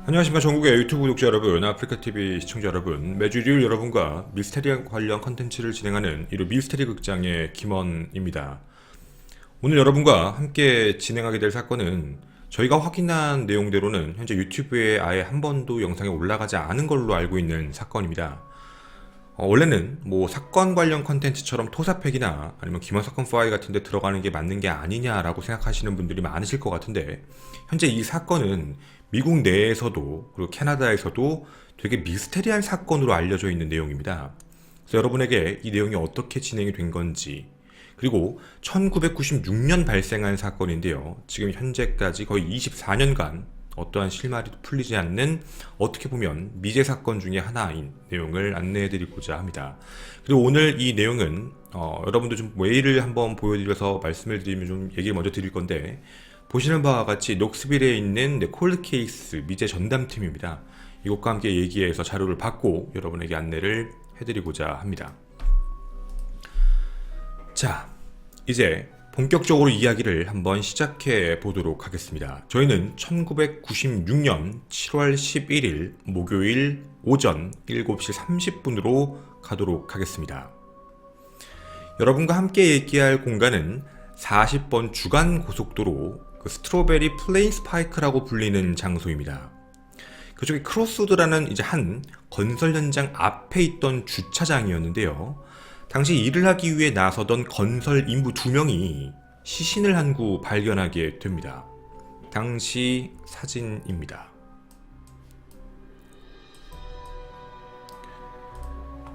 안녕하십니까. 전국의 유튜브 구독자 여러분, 아프리카TV 시청자 여러분, 매주 일요일 여러분과 미스테리 관련 컨텐츠를 진행하는 이루 미스테리 극장의 김원입니다. 오늘 여러분과 함께 진행하게 될 사건은 저희가 확인한 내용대로는 현재 유튜브에 아예 한 번도 영상이 올라가지 않은 걸로 알고 있는 사건입니다. 원래는 사건 관련 컨텐츠처럼 토사팩이나 아니면 김원사건 파일 같은 데 들어가는 게 맞는 게 아니냐라고 생각하시는 분들이 많으실 것 같은데, 현재 이 사건은 미국 내에서도 그리고 캐나다에서도 되게 미스테리한 사건으로 알려져 있는 내용입니다. 그래서 여러분에게 이 내용이 어떻게 진행이 된 건지, 그리고 1996년 발생한 사건인데요. 지금 현재까지 거의 24년간 어떠한 실마리도 풀리지 않는, 어떻게 보면 미제 사건 중에 하나인 내용을 안내해드리고자 합니다. 그리고 오늘 이 내용은 여러분들 좀 메일을 한번 보여드려서 말씀을 드리면 좀 얘기를 먼저 드릴 건데, 보시는 바와 같이 녹스빌에 있는 콜드케이스 미제 전담팀입니다. 이것과 함께 얘기해서 자료를 받고 여러분에게 안내를 해드리고자 합니다. 자, 이제 본격적으로 이야기를 한번 시작해 보도록 하겠습니다. 저희는 1996년 7월 11일 목요일 오전 7시 30분으로 가도록 하겠습니다. 여러분과 함께 얘기할 공간은 40번 주간 고속도로 스트로베리 플레인 스파이크라고 불리는 장소입니다. 그쪽에 크로스로드라는 이제 한 건설 현장 앞에 있던 주차장이었는데요. 당시 일을 하기 위해 나서던 건설 인부 2명이 시신을 한 구 발견하게 됩니다. 당시 사진입니다.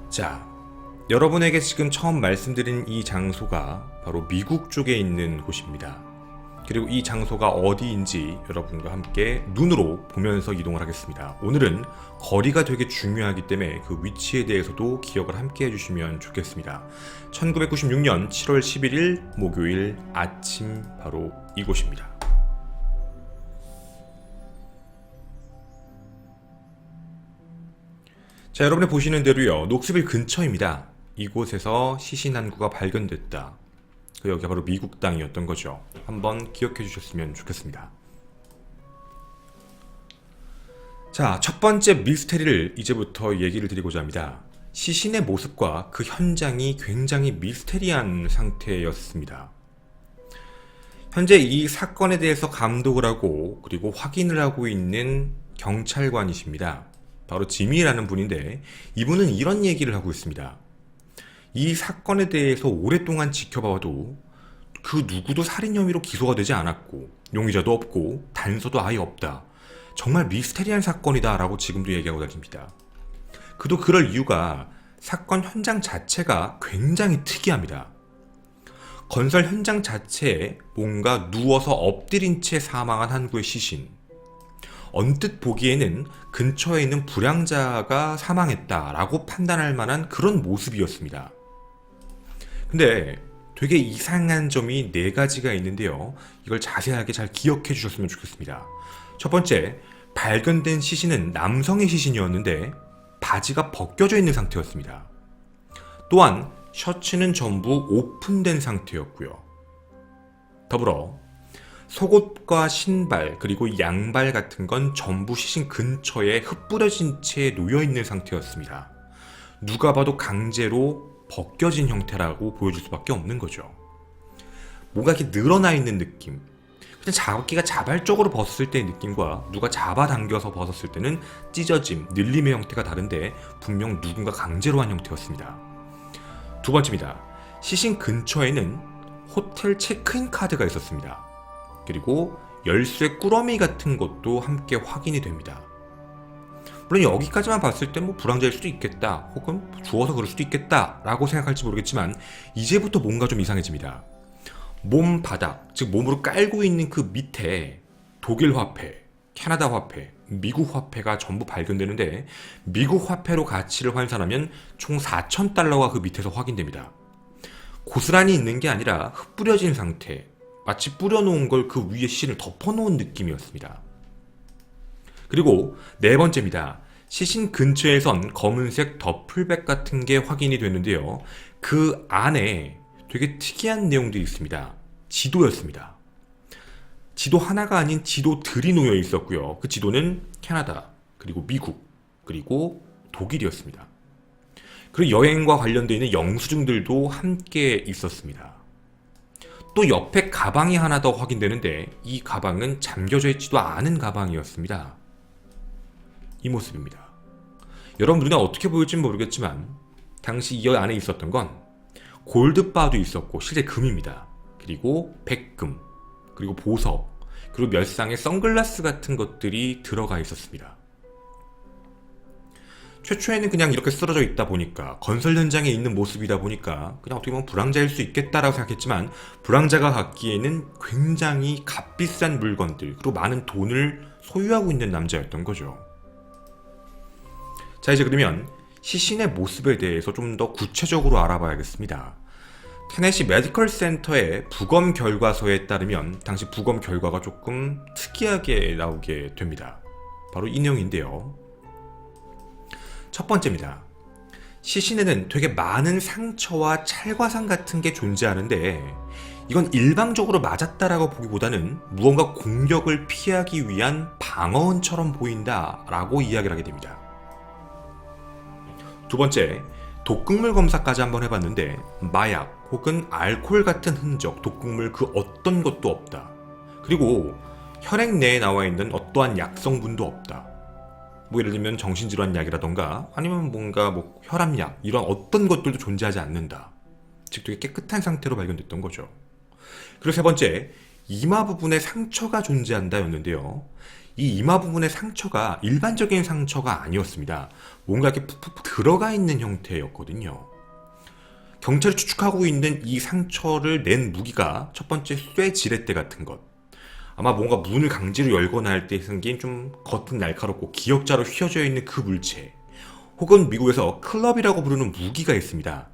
자, 여러분에게 지금 처음 말씀드린 이 장소가 바로 미국 쪽에 있는 곳입니다. 그리고 이 장소가 어디인지 여러분과 함께 눈으로 보면서 이동을 하겠습니다. 오늘은 거리가 되게 중요하기 때문에 그 위치에 대해서도 기억을 함께 해주시면 좋겠습니다. 1996년 7월 11일 목요일 아침 바로 이곳입니다. 자, 여러분이 보시는 대로요, 녹스빌 근처입니다. 이곳에서 시신 한 구가 발견됐다. 여기가 바로 미국 땅이었던 거죠. 한번 기억해 주셨으면 좋겠습니다. 자, 첫 번째 미스테리를 이제부터 얘기를 드리고자 합니다. 시신의 모습과 그 현장이 굉장히 미스테리한 상태였습니다. 현재 이 사건에 대해서 감독을 하고 그리고 확인을 하고 있는 경찰관이십니다. 바로 지미라는 분인데, 이분은 이런 얘기를 하고 있습니다. 이 사건에 대해서 오랫동안 지켜봐도 그 누구도 살인 혐의로 기소가 되지 않았고 용의자도 없고 단서도 아예 없다. 정말 미스테리한 사건이다 라고 지금도 얘기하고 다닙니다. 그도 그럴 이유가 사건 현장 자체가 굉장히 특이합니다. 건설 현장 자체에 뭔가 누워서 엎드린 채 사망한 한 구의 시신, 언뜻 보기에는 근처에 있는 불량자가 사망했다라고 판단할 만한 그런 모습이었습니다. 근데 되게 이상한 점이 4가지가 있는데요. 이걸 자세하게 잘 기억해 주셨으면 좋겠습니다. 첫 번째, 발견된 시신은 남성의 시신이었는데 바지가 벗겨져 있는 상태였습니다. 또한 셔츠는 전부 오픈된 상태였고요. 더불어 속옷과 신발 그리고 양발 같은 건 전부 시신 근처에 흩뿌려진 채 놓여있는 상태였습니다. 누가 봐도 강제로 벗겨진 형태라고 보여줄 수밖에 없는 거죠. 뭔가 이렇게 늘어나 있는 느낌, 그냥 잡기가 자발적으로 벗었을 때의 느낌과 누가 잡아당겨서 벗었을 때는 찢어짐, 늘림의 형태가 다른데 분명 누군가 강제로 한 형태였습니다. 두 번째입니다. 시신 근처에는 호텔 체크인 카드가 있었습니다. 그리고 열쇠 꾸러미 같은 것도 함께 확인이 됩니다. 물론 여기까지만 봤을 때 불황자일 수도 있겠다, 혹은 주워서 그럴 수도 있겠다 라고 생각할지 모르겠지만, 이제부터 뭔가 좀 이상해집니다. 몸 바닥, 즉 몸으로 깔고 있는 그 밑에 독일 화폐, 캐나다 화폐, 미국 화폐가 전부 발견되는데, 미국 화폐로 가치를 환산하면 총 4,000달러가 그 밑에서 확인됩니다. 고스란히 있는 게 아니라 흩뿌려진 상태, 마치 뿌려놓은 걸 그 위에 시신을 덮어놓은 느낌이었습니다. 그리고 4번째입니다. 시신 근처에선 검은색 더플백 같은 게 확인이 됐는데요. 그 안에 되게 특이한 내용들이 있습니다. 지도였습니다. 지도 하나가 아닌 지도들이 놓여 있었고요. 그 지도는 캐나다, 그리고 미국, 그리고 독일이었습니다. 그리고 여행과 관련되어 있는 영수증들도 함께 있었습니다. 또 옆에 가방이 하나 더 확인되는데 이 가방은 잠겨져 있지도 않은 가방이었습니다. 이 모습입니다. 여러분 눈에 어떻게 보일지 모르겠지만 당시 이 안에 있었던 건 골드바도 있었고 실제 금입니다. 그리고 백금, 그리고 보석, 그리고 몇 쌍의 선글라스 같은 것들이 들어가 있었습니다. 최초에는 그냥 이렇게 쓰러져 있다 보니까 건설 현장에 있는 모습이다 보니까 그냥 어떻게 보면 불황자일 수 있겠다라고 생각했지만 불황자가 갖기에는 굉장히 값비싼 물건들 그리고 많은 돈을 소유하고 있는 남자였던 거죠. 자, 이제 그러면 시신의 모습에 대해서 좀 더 구체적으로 알아봐야겠습니다. 테네시 메디컬 센터의 부검 결과서에 따르면 당시 부검 결과가 조금 특이하게 나오게 됩니다. 바로 이 내용인데요. 첫 번째입니다. 시신에는 되게 많은 상처와 찰과상 같은 게 존재하는데 이건 일방적으로 맞았다라고 보기보다는 무언가 공격을 피하기 위한 방어원처럼 보인다라고 이야기를 하게 됩니다. 두 번째, 독극물 검사까지 한번 해봤는데 마약 혹은 알코올 같은 흔적, 독극물 그 어떤 것도 없다. 그리고 혈액 내에 나와 있는 어떠한 약성분도 없다. 뭐 예를 들면 정신질환 약이라던가 아니면 뭔가 뭐 혈압약 이런 어떤 것들도 존재하지 않는다. 즉 되게 깨끗한 상태로 발견됐던 거죠. 그리고 세 번째, 이마 부분에 상처가 존재한다였는데요. 이 이마 부분의 상처가 일반적인 상처가 아니었습니다. 뭔가 이렇게 푹푹 들어가 있는 형태였거든요. 경찰이 추측하고 있는 이 상처를 낸 무기가 첫 번째 쇠 지렛대 같은 것. 아마 뭔가 문을 강제로 열거나 할 때 생긴 좀 겉은 날카롭고 기역자로 휘어져 있는 그 물체. 혹은 미국에서 클럽이라고 부르는 무기가 있습니다.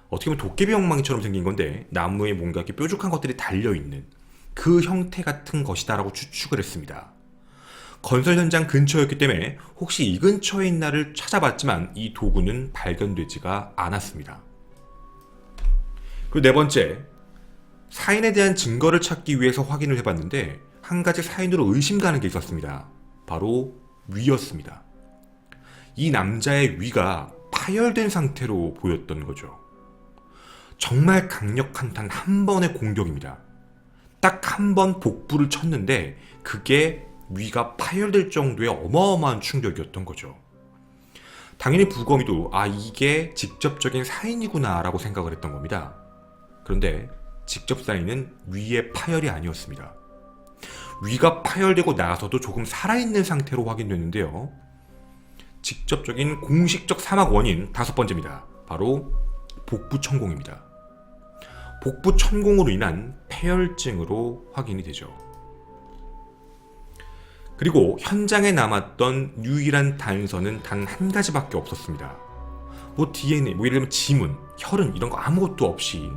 어떻게 보면 도깨비 엉망이처럼 생긴 건데 나무에 뭔가 이렇게 뾰족한 것들이 달려있는 그 형태 같은 것이다라고 추측을 했습니다. 건설 현장 근처였기 때문에 혹시 이 근처에 있나를 찾아봤지만 이 도구는 발견되지가 않았습니다. 그리고 네 번째, 사인에 대한 증거를 찾기 위해서 확인을 해봤는데 한 가지 사인으로 의심가는 게 있었습니다. 바로 위였습니다. 이 남자의 위가 파열된 상태로 보였던 거죠. 정말 강력한 단 한 번의 공격입니다. 딱 한 번 복부를 쳤는데 그게 위가 파열될 정도의 어마어마한 충격이었던 거죠. 당연히 부검이도 이게 직접적인 사인이구나 라고 생각을 했던 겁니다. 그런데 직접 사인은 위의 파열이 아니었습니다. 위가 파열되고 나서도 조금 살아있는 상태로 확인됐는데요. 직접적인 공식적 사망 원인 다섯 번째입니다. 바로 복부 천공입니다. 복부 천공으로 인한 폐혈증으로 확인이 되죠. 그리고 현장에 남았던 유일한 단서는 단 한 가지밖에 없었습니다. 뭐 DNA, 뭐 예를 들면 지문, 혈흔 이런 거 아무것도 없이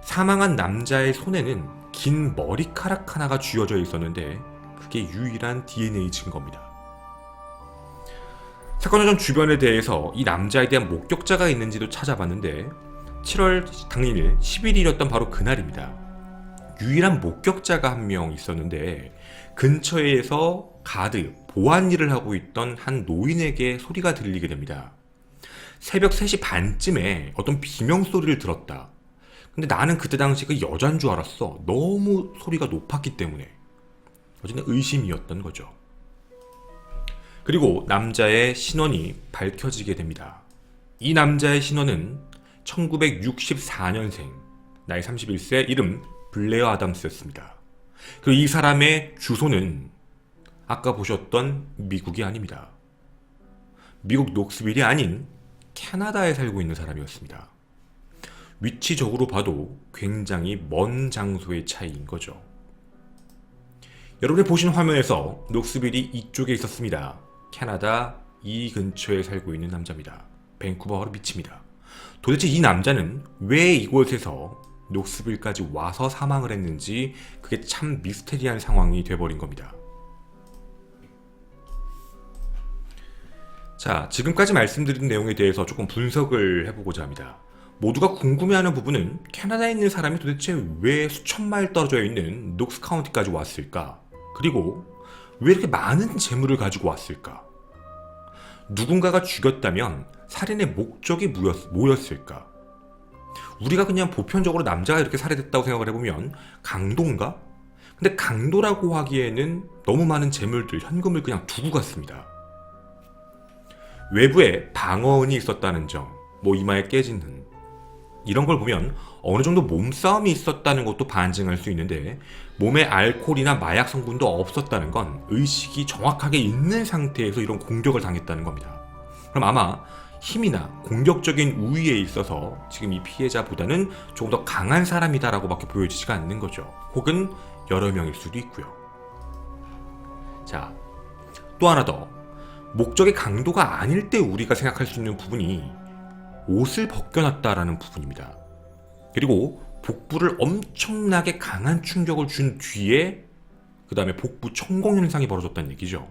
사망한 남자의 손에는 긴 머리카락 하나가 쥐어져 있었는데 그게 유일한 DNA 증거입니다. 사건 전 주변에 대해서 이 남자에 대한 목격자가 있는지도 찾아봤는데 7월 당일 10일이었던 바로 그날입니다. 유일한 목격자가 한 명 있었는데 근처에서 가드, 보안 일을 하고 있던 한 노인에게 소리가 들리게 됩니다. 새벽 3시 반쯤에 어떤 비명소리를 들었다. 근데 나는 그때 당시 그 여잔 줄 알았어. 너무 소리가 높았기 때문에. 어쨌든 의심이었던 거죠. 그리고 남자의 신원이 밝혀지게 됩니다. 이 남자의 신원은 1964년생, 나이 31세, 이름 블레어 아담스였습니다. 그리고 이 사람의 주소는 아까 보셨던 미국이 아닙니다. 미국 녹스빌이 아닌 캐나다에 살고 있는 사람이었습니다. 위치적으로 봐도 굉장히 먼 장소의 차이인 거죠. 여러분이 보신 화면에서 녹스빌이 이쪽에 있었습니다. 캐나다 이 근처에 살고 있는 남자입니다. 밴쿠버로 미칩니다. 도대체 이 남자는 왜 이곳에서 녹스빌까지 와서 사망을 했는지 그게 참 미스테리한 상황이 돼버린 겁니다. 자, 지금까지 말씀드린 내용에 대해서 조금 분석을 해보고자 합니다. 모두가 궁금해하는 부분은 캐나다에 있는 사람이 도대체 왜 수천 마일 떨어져 있는 녹스 카운티까지 왔을까? 그리고 왜 이렇게 많은 재물을 가지고 왔을까? 누군가가 죽였다면 살인의 목적이 뭐였을까? 우리가 그냥 보편적으로 남자가 이렇게 살해됐다고 생각을 해보면 강도인가? 근데 강도라고 하기에는 너무 많은 재물들, 현금을 그냥 두고 갔습니다. 외부에 방어은이 있었다는 점, 이마에 깨진 흔, 이런 걸 보면 어느 정도 몸싸움이 있었다는 것도 반증할 수 있는데, 몸에 알코올이나 마약 성분도 없었다는 건 의식이 정확하게 있는 상태에서 이런 공격을 당했다는 겁니다. 그럼 아마 힘이나 공격적인 우위에 있어서 지금 이 피해자보다는 조금 더 강한 사람이다라고 밖에 보여지지가 않는 거죠. 혹은 여러 명일 수도 있고요. 자, 또 하나 더. 목적의 강도가 아닐 때 우리가 생각할 수 있는 부분이 옷을 벗겨놨다라는 부분입니다. 그리고 복부를 엄청나게 강한 충격을 준 뒤에 그 다음에 복부 천공 현상이 벌어졌다는 얘기죠.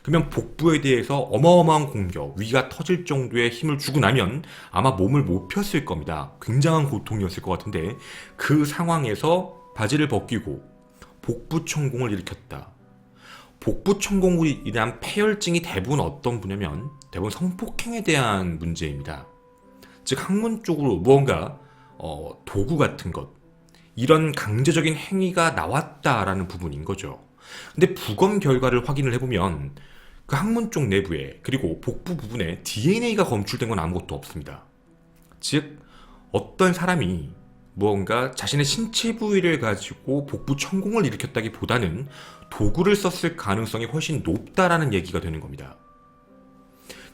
그러면 복부에 대해서 어마어마한 공격, 위가 터질 정도의 힘을 주고 나면 아마 몸을 못 폈을 겁니다. 굉장한 고통이었을 것 같은데 그 상황에서 바지를 벗기고 복부 천공을 일으켰다. 복부 천공으로 인한 폐혈증이 대부분 어떤 분이냐면 대부분 성폭행에 대한 문제입니다. 즉 학문 쪽으로 무언가 도구 같은 것, 이런 강제적인 행위가 나왔다라는 부분인 거죠. 근데 부검 결과를 확인을 해보면 그 학문 쪽 내부에 그리고 복부 부분에 DNA가 검출된 건 아무것도 없습니다. 즉 어떤 사람이 무언가 자신의 신체 부위를 가지고 복부 천공을 일으켰다기보다는 도구를 썼을 가능성이 훨씬 높다라는 얘기가 되는 겁니다.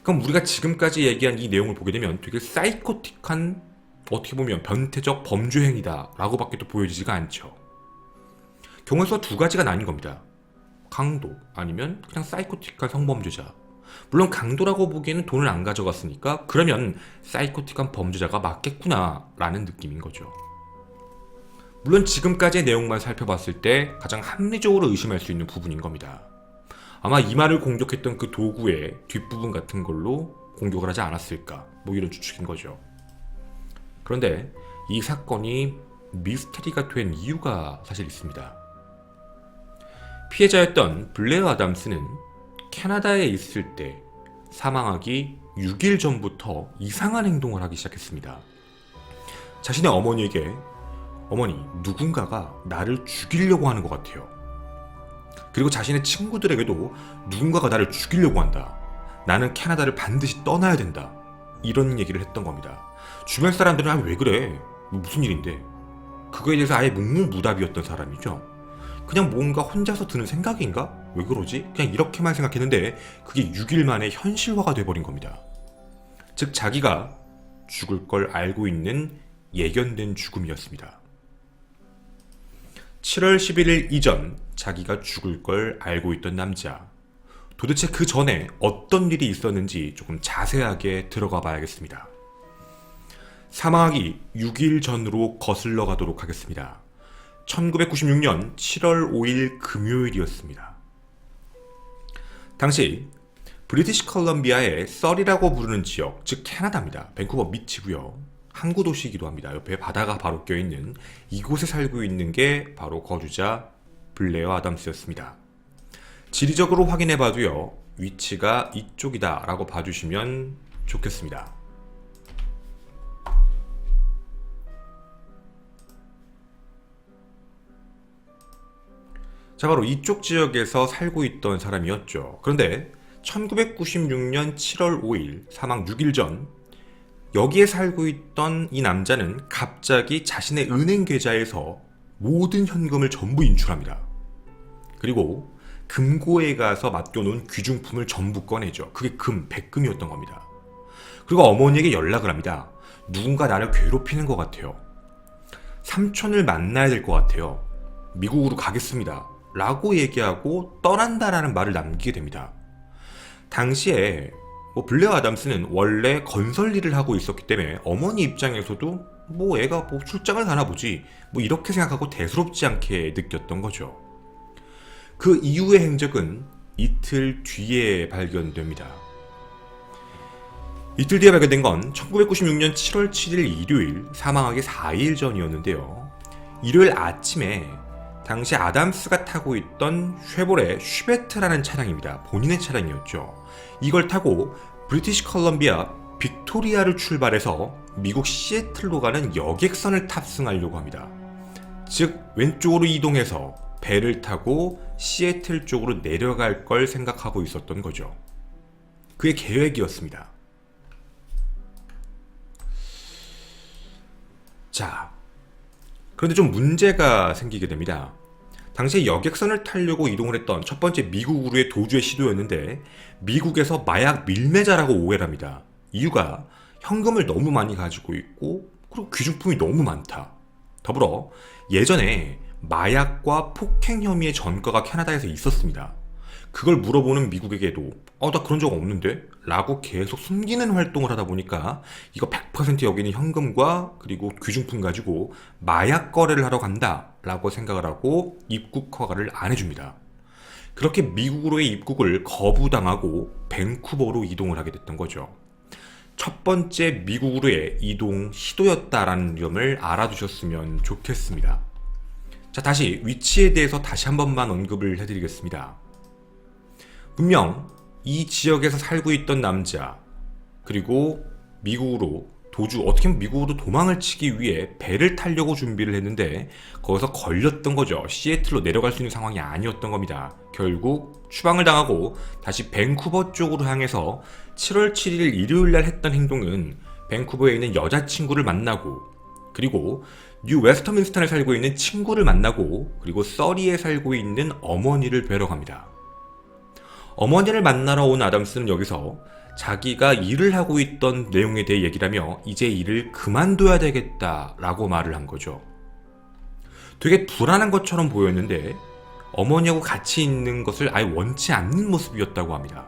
그럼 우리가 지금까지 얘기한 이 내용을 보게 되면 되게 사이코틱한, 어떻게 보면 변태적 범죄 행위다 라고 밖에 또 보여지지가 않죠. 경우의 수가 두 가지가 나뉜 겁니다. 강도 아니면 그냥 사이코틱한 성범죄자. 물론 강도라고 보기에는 돈을 안 가져갔으니까 그러면 사이코틱한 범죄자가 맞겠구나 라는 느낌인 거죠. 물론 지금까지의 내용만 살펴봤을 때 가장 합리적으로 의심할 수 있는 부분인 겁니다. 아마 이마를 공격했던 그 도구의 뒷부분 같은 걸로 공격을 하지 않았을까, 이런 추측인 거죠. 그런데 이 사건이 미스테리가 된 이유가 사실 있습니다. 피해자였던 블레어 아담스는 캐나다에 있을 때 사망하기 6일 전부터 이상한 행동을 하기 시작했습니다. 자신의 어머니에게 어머니, 누군가가 나를 죽이려고 하는 것 같아요. 그리고 자신의 친구들에게도 누군가가 나를 죽이려고 한다. 나는 캐나다를 반드시 떠나야 된다. 이런 얘기를 했던 겁니다. 주변 사람들은 왜 그래? 무슨 일인데? 그거에 대해서 아예 묵묵무답이었던 사람이죠. 그냥 뭔가 혼자서 드는 생각인가? 왜 그러지? 그냥 이렇게만 생각했는데 그게 6일 만에 현실화가 돼버린 겁니다. 즉 자기가 죽을 걸 알고 있는 예견된 죽음이었습니다. 7월 11일 이전 자기가 죽을 걸 알고 있던 남자. 도대체 그 전에 어떤 일이 있었는지 조금 자세하게 들어가 봐야겠습니다. 사망하기 6일 전으로 거슬러 가도록 하겠습니다. 1996년 7월 5일 금요일이었습니다. 당시 브리티시 컬럼비아의 서리라고 부르는 지역, 즉 캐나다입니다. 밴쿠버 밑이고요. 항구 도시이기도 합니다. 옆에 바다가 바로 껴있는 이곳에 살고 있는 게 바로 거주자 블레어 아담스였습니다. 지리적으로 확인해봐도요, 위치가 이쪽이다 라고 봐주시면 좋겠습니다. 자, 바로 이쪽 지역에서 살고 있던 사람이었죠. 그런데 1996년 7월 5일 사망 6일 전 여기에 살고 있던 이 남자는 갑자기 자신의 은행 계좌에서 모든 현금을 전부 인출합니다. 그리고 금고에 가서 맡겨놓은 귀중품을 전부 꺼내죠. 그게 백금이었던 겁니다. 그리고 어머니에게 연락을 합니다. 누군가 나를 괴롭히는 것 같아요. 삼촌을 만나야 될 것 같아요. 미국으로 가겠습니다. 라고 얘기하고 떠난다라는 말을 남기게 됩니다. 당시에 블레어 아담스는 원래 건설 일을 하고 있었기 때문에 어머니 입장에서도 애가 출장을 가나 보지 이렇게 생각하고 대수롭지 않게 느꼈던 거죠. 그 이후의 행적은 이틀 뒤에 발견됩니다. 이틀 뒤에 발견된 건 1996년 7월 7일 일요일, 사망하기 4일 전이었는데요. 일요일 아침에 당시 아담스가 타고 있던 쉐보레 슈베트라는 차량입니다. 본인의 차량이었죠. 이걸 타고 브리티시 컬럼비아 빅토리아를 출발해서 미국 시애틀로 가는 여객선을 탑승하려고 합니다. 즉 왼쪽으로 이동해서 배를 타고 시애틀 쪽으로 내려갈 걸 생각하고 있었던 거죠. 그의 계획이었습니다. 자, 그런데 좀 문제가 생기게 됩니다. 당시에 여객선을 타려고 이동을 했던 첫 번째 미국으로의 도주의 시도였는데 미국에서 마약 밀매자라고 오해를 합니다. 이유가 현금을 너무 많이 가지고 있고 그리고 귀중품이 너무 많다. 더불어 예전에 마약과 폭행 혐의의 전과가 캐나다에서 있었습니다. 그걸 물어보는 미국에게도 나 그런 적 없는데? 라고 계속 숨기는 활동을 하다 보니까 이거 100% 여기는 현금과 그리고 귀중품 가지고 마약 거래를 하러 간다 라고 생각을 하고 입국 허가를 안 해줍니다. 그렇게 미국으로의 입국을 거부당하고 밴쿠버로 이동을 하게 됐던 거죠. 첫 번째 미국으로의 이동 시도였다라는 점을 알아두셨으면 좋겠습니다. 자, 다시 위치에 대해서 다시 한 번만 언급을 해드리겠습니다. 분명 이 지역에서 살고 있던 남자, 그리고 미국으로 어떻게 보면 미국으로 도망을 치기 위해 배를 타려고 준비를 했는데 거기서 걸렸던 거죠. 시애틀로 내려갈 수 있는 상황이 아니었던 겁니다. 결국 추방을 당하고 다시 밴쿠버 쪽으로 향해서 7월 7일 일요일날 했던 행동은 밴쿠버에 있는 여자친구를 만나고, 그리고 뉴 웨스터민스턴에 살고 있는 친구를 만나고, 그리고 서리에 살고 있는 어머니를 뵈러 갑니다. 어머니를 만나러 온 아담스는 여기서 자기가 일을 하고 있던 내용에 대해 얘기를 하며 이제 일을 그만둬야 되겠다라고 말을 한 거죠. 되게 불안한 것처럼 보였는데 어머니하고 같이 있는 것을 아예 원치 않는 모습이었다고 합니다.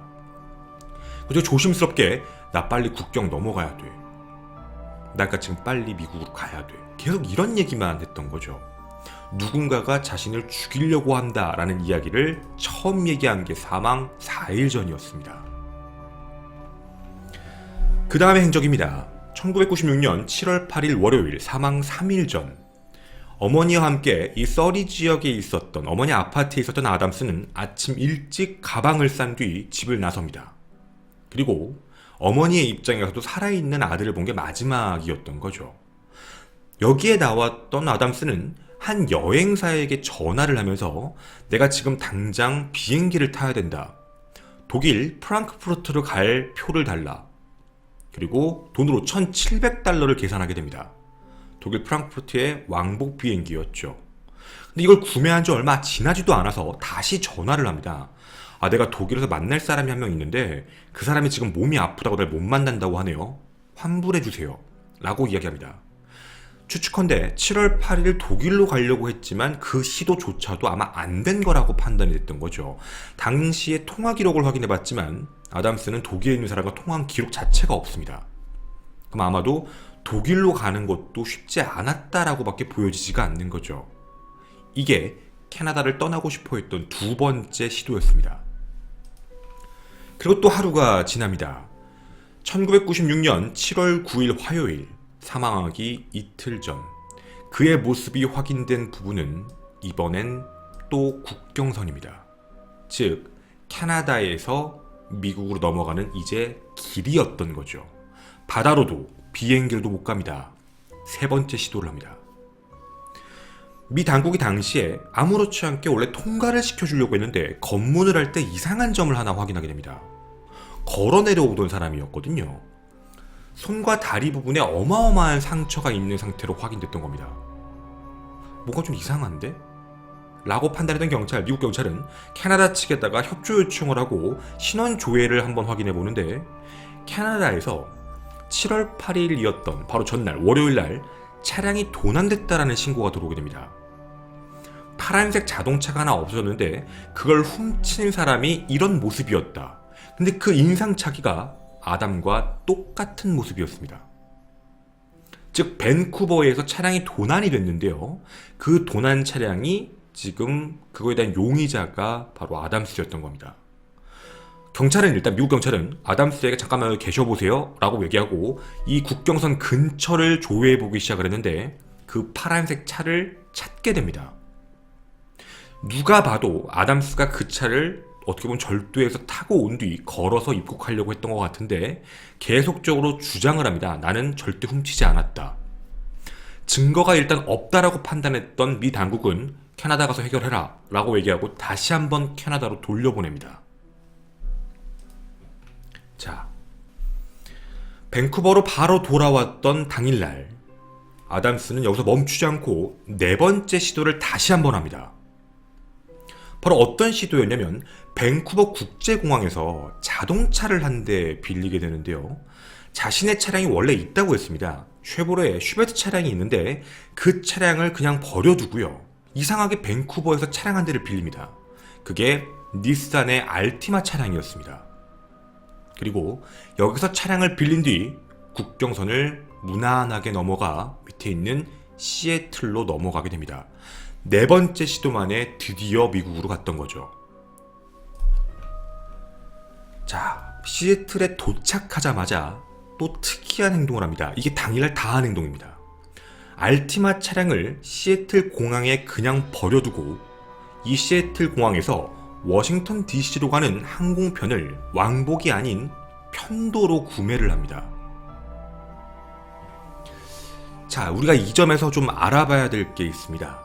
그리고 조심스럽게 나 빨리 국경 넘어가야 돼. 나 지금 빨리 미국으로 가야 돼. 계속 이런 얘기만 했던 거죠. 누군가가 자신을 죽이려고 한다라는 이야기를 처음 얘기한 게 사망 4일 전이었습니다. 그 다음의 행적입니다. 1996년 7월 8일 월요일 사망 3일 전, 어머니와 함께 이 서리 지역에 있었던 어머니 아파트에 있었던 아담스는 아침 일찍 가방을 싼 뒤 집을 나섭니다. 그리고 어머니의 입장에서도 살아있는 아들을 본 게 마지막이었던 거죠. 여기에 나왔던 아담스는 한 여행사에게 전화를 하면서 내가 지금 당장 비행기를 타야 된다. 독일 프랑크푸르트로 갈 표를 달라. 그리고 돈으로 1,700달러를 계산하게 됩니다. 독일 프랑크푸르트의 왕복 비행기였죠. 근데 이걸 구매한 지 얼마 지나지도 않아서 다시 전화를 합니다. 내가 독일에서 만날 사람이 한 명 있는데 그 사람이 지금 몸이 아프다고 날 못 만난다고 하네요. 환불해주세요. 라고 이야기합니다. 추측컨대 7월 8일 독일로 가려고 했지만 그 시도조차도 아마 안 된 거라고 판단이 됐던 거죠. 당시의 통화 기록을 확인해봤지만 아담스는 독일에 있는 사람과 통화한 기록 자체가 없습니다. 그럼 아마도 독일로 가는 것도 쉽지 않았다라고 밖에 보여지지가 않는 거죠. 이게 캐나다를 떠나고 싶어 했던 두 번째 시도였습니다. 그리고 또 하루가 지납니다. 1996년 7월 9일 화요일, 사망하기 이틀 전, 그의 모습이 확인된 부분은 이번엔 또 국경선입니다. 즉 캐나다에서 미국으로 넘어가는 이제 길이었던 거죠. 바다로도 비행기로도 못 갑니다. 세 번째 시도를 합니다. 미 당국이 당시에 아무렇지 않게 원래 통과를 시켜주려고 했는데 검문을 할 때 이상한 점을 하나 확인하게 됩니다. 걸어 내려오던 사람이었거든요. 손과 다리 부분에 어마어마한 상처가 있는 상태로 확인됐던 겁니다. 뭔가 좀 이상한데? 라고 판단했던 미국 경찰은 캐나다 측에다가 협조 요청을 하고 신원 조회를 한번 확인해 보는데 캐나다에서 7월 8일이었던 바로 전날 월요일날 차량이 도난됐다라는 신고가 들어오게 됩니다. 파란색 자동차가 하나 없어졌는데 그걸 훔친 사람이 이런 모습이었다. 근데 그 인상착의가 아담과 똑같은 모습이었습니다. 즉 밴쿠버에서 차량이 도난이 됐는데요. 그 도난 차량이 지금 그거에 대한 용의자가 바로 아담스였던 겁니다. 경찰은 일단 미국 경찰은 아담스에게 잠깐만 여기 계셔보세요 라고 얘기하고 이 국경선 근처를 조회해보기 시작을 했는데 그 파란색 차를 찾게 됩니다. 누가 봐도 아담스가 그 차를 어떻게 보면 절도해서 타고 온 뒤 걸어서 입국하려고 했던 것 같은데 계속적으로 주장을 합니다. 나는 절대 훔치지 않았다. 증거가 일단 없다라고 판단했던 미 당국은 캐나다 가서 해결해라 라고 얘기하고 다시 한번 캐나다로 돌려보냅니다. 자, 밴쿠버로 바로 돌아왔던 당일날 아담스는 여기서 멈추지 않고 네 번째 시도를 다시 한번 합니다. 바로 어떤 시도였냐면 밴쿠버 국제공항에서 자동차를 한 대 빌리게 되는데요. 자신의 차량이 원래 있다고 했습니다. 쉐보레 슈베트 차량이 있는데 그 차량을 그냥 버려두고요. 이상하게 밴쿠버에서 차량 한 대를 빌립니다. 그게 닛산의 알티마 차량이었습니다. 그리고 여기서 차량을 빌린 뒤 국경선을 무난하게 넘어가 밑에 있는 시애틀로 넘어가게 됩니다. 네 번째 시도 만에 드디어 미국으로 갔던 거죠. 자, 시애틀에 도착하자마자 또 특이한 행동을 합니다. 이게 당일날 다 한 행동입니다. 알티마 차량을 시애틀 공항에 그냥 버려두고 이 시애틀 공항에서 워싱턴 DC로 가는 항공편을 왕복이 아닌 편도로 구매를 합니다. 자, 우리가 이 점에서 좀 알아봐야 될 게 있습니다.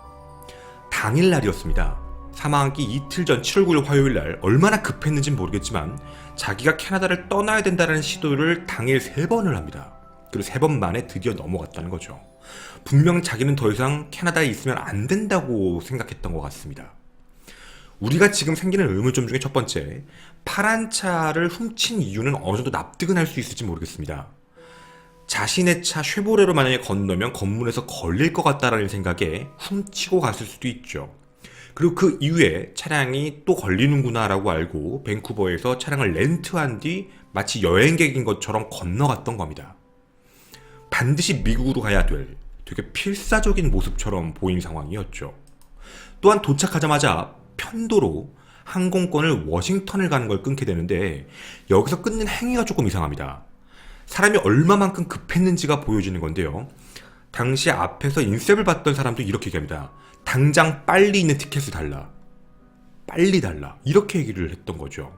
당일날이었습니다. 사망하기 이틀 전 7월 9일 화요일날 얼마나 급했는지는 모르겠지만 자기가 캐나다를 떠나야 된다는 시도를 당일 3번을 합니다. 그리고 3번 만에 드디어 넘어갔다는 거죠. 분명 자기는 더 이상 캐나다에 있으면 안 된다고 생각했던 것 같습니다. 우리가 지금 생기는 의문점 중에 첫 번째, 파란 차를 훔친 이유는 어느 정도 납득은 할 수 있을지 모르겠습니다. 자신의 차 쉐보레로 만약에 건너면 검문에서 걸릴 것 같다라는 생각에 훔치고 갔을 수도 있죠. 그리고 그 이후에 차량이 또 걸리는구나 라고 알고 밴쿠버에서 차량을 렌트한 뒤 마치 여행객인 것처럼 건너갔던 겁니다. 반드시 미국으로 가야 될 되게 필사적인 모습처럼 보인 상황이었죠. 또한 도착하자마자 편도로 항공권을 워싱턴을 가는 걸 끊게 되는데 여기서 끊는 행위가 조금 이상합니다. 사람이 얼마만큼 급했는지가 보여지는 건데요. 당시 앞에서 인셉을 받던 사람도 이렇게 얘기합니다. 당장 빨리 있는 티켓을 달라. 빨리 달라. 이렇게 얘기를 했던 거죠.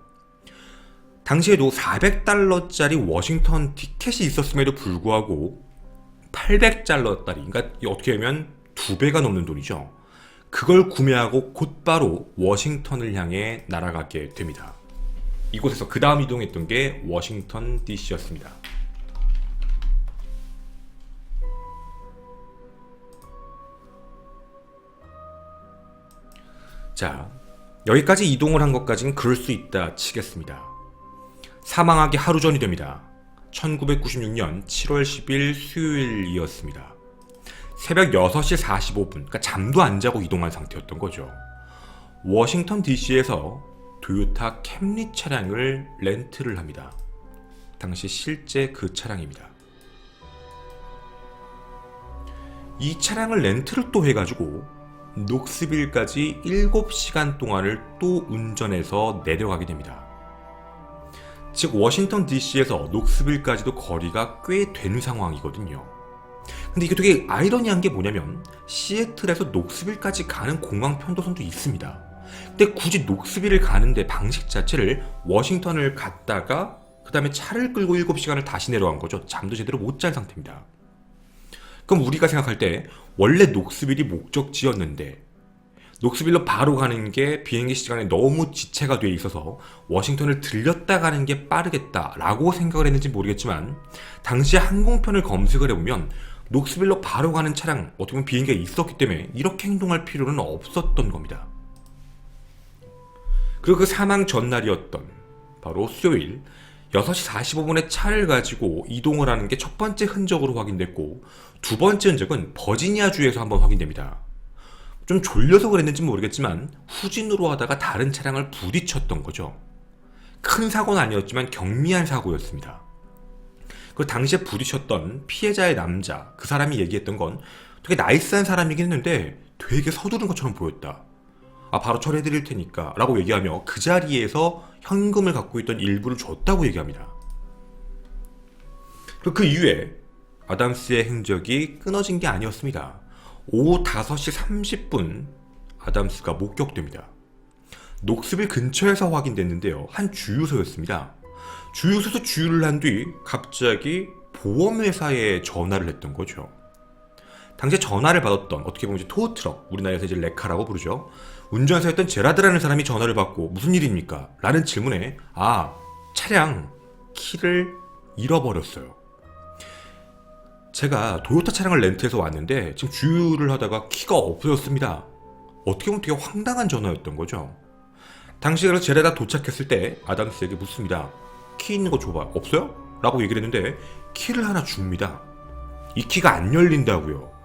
당시에도 $400짜리 워싱턴 티켓이 있었음에도 불구하고 $800짜리, 그러니까 어떻게 보면 2배가 넘는 돈이죠. 그걸 구매하고 곧바로 워싱턴을 향해 날아가게 됩니다. 이곳에서 그 다음 이동했던 게 워싱턴 DC였습니다. 자, 여기까지 이동을 한 것까지는 그럴 수 있다 치겠습니다. 사망하기 하루 전이 됩니다. 1996년 7월 10일 수요일이었습니다. 새벽 6시 45분, 그러니까 잠도 안 자고 이동한 상태였던 거죠. 워싱턴 DC에서 토요타 캠리 차량을 렌트를 합니다. 당시 실제 그 차량입니다. 이 차량을 렌트를 또 해가지고 녹스빌까지 7시간 동안을 또 운전해서 내려가게 됩니다. 즉 워싱턴 DC에서 녹스빌까지도 거리가 꽤 되는 상황이거든요. 근데 이게 되게 아이러니한 게 뭐냐면 시애틀에서 녹스빌까지 가는 공항 편도선도 있습니다. 근데 굳이 녹스빌을 가는데 방식 자체를 워싱턴을 갔다가 그 다음에 차를 끌고 7시간을 다시 내려간 거죠. 잠도 제대로 못 잔 상태입니다. 그럼 우리가 생각할 때 원래 녹스빌이 목적지였는데 녹스빌로 바로 가는 게 비행기 시간에 너무 지체가 돼 있어서 워싱턴을 들렸다 가는 게 빠르겠다라고 생각을 했는지 모르겠지만 당시 항공편을 검색을 해보면 녹스빌로 바로 가는 차량, 어떻게 보면 비행기가 있었기 때문에 이렇게 행동할 필요는 없었던 겁니다. 그리고 그 사망 전날이었던 바로 수요일 6시 45분에 차를 가지고 이동을 하는 게 첫 번째 흔적으로 확인됐고 두 번째 흔적은 버지니아주에서 한번 확인됩니다. 좀 졸려서 그랬는지 모르겠지만 후진으로 하다가 다른 차량을 부딪혔던 거죠. 큰 사고는 아니었지만 경미한 사고였습니다. 그 당시에 부딪혔던 피해자의 남자, 그 사람이 얘기했던 건 되게 나이스한 사람이긴 했는데 되게 서두른 것처럼 보였다. 바로 처리해드릴 테니까 라고 얘기하며 그 자리에서 현금을 갖고 있던 일부를 줬다고 얘기합니다. 그리고 그 이후에 아담스의 행적이 끊어진 게 아니었습니다. 오후 5시 30분 아담스가 목격됩니다. 녹스빌 근처에서 확인됐는데요. 한 주유소였습니다. 주유소에서 주유를 한 뒤 갑자기 보험회사에 전화를 했던 거죠. 당시에 전화를 받았던, 어떻게 보면 이제 토우트럭, 우리나라에서 이제 레카라고 부르죠. 운전사였던 제라드라는 사람이 전화를 받고 무슨 일입니까? 라는 질문에 차량 키를 잃어버렸어요. 제가 도요타 차량을 렌트해서 왔는데 지금 주유를 하다가 키가 없어졌습니다. 어떻게 보면 되게 황당한 전화였던 거죠. 당시 그래서 제라다 도착했을 때 아담스에게 묻습니다. 키 있는 거 줘봐. 없어요? 라고 얘기를 했는데 키를 하나 줍니다. 이 키가 안 열린다고요.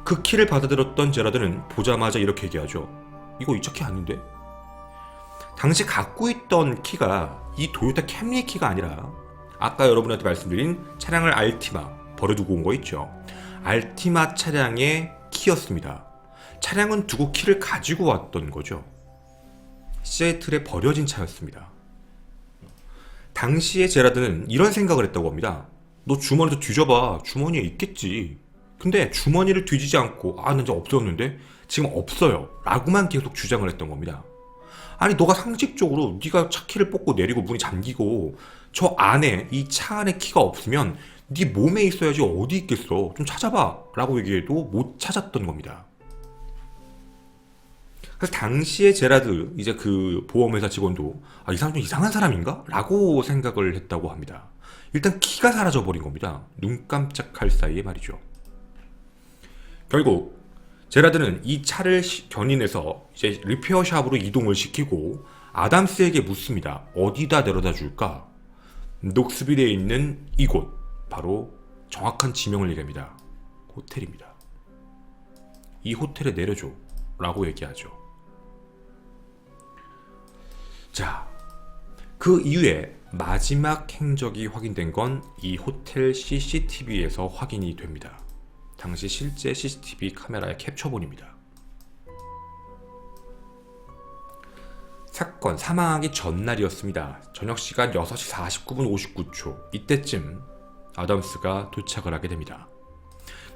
그 키를 받아들었던 제라드는 보자마자 이렇게 얘기하죠. 이거 이 차 키 아닌데? 당시 갖고 있던 키가 이 도요타 캠리 키가 아니라 아까 여러분한테 말씀드린 차량을 알티마 버려두고 온 거 있죠. 알티마 차량의 키였습니다. 차량은 두고 키를 가지고 왔던 거죠. 시애틀에 버려진 차였습니다. 당시에 제라드는 이런 생각을 했다고 합니다. 너 주머니도 뒤져봐. 주머니에 있겠지. 근데 주머니를 뒤지지 않고 난 이제 없었는데 지금 없어요 라고만 계속 주장을 했던 겁니다. 아니 너가 상식적으로 네가 차 키를 뽑고 내리고 문이 잠기고 저 안에 이 차 안에 키가 없으면 네 몸에 있어야지 어디 있겠어. 좀 찾아봐 라고 얘기해도 못 찾았던 겁니다. 그래서 당시에 제라드 이제 그 보험회사 직원도 이 사람 좀 이상한 사람인가? 라고 생각을 했다고 합니다. 일단 키가 사라져 버린 겁니다. 눈 깜짝할 사이에 말이죠. 결국 제라드는 이 차를 견인해서 이제 리페어샵으로 이동을 시키고 아담스에게 묻습니다. 어디다 데려다 줄까? 녹스빌에 있는 이곳, 바로 정확한 지명을 얘기합니다. 호텔입니다. 이 호텔에 내려줘 라고 얘기하죠. 자, 그 이후에 마지막 행적이 확인된 건 이 호텔 CCTV에서 확인이 됩니다. 당시 실제 CCTV 카메라의 캡처본입니다. 사건 사망하기 전날이었습니다. 저녁 시간 6시 49분 59초 이때쯤 아담스가 도착을 하게 됩니다.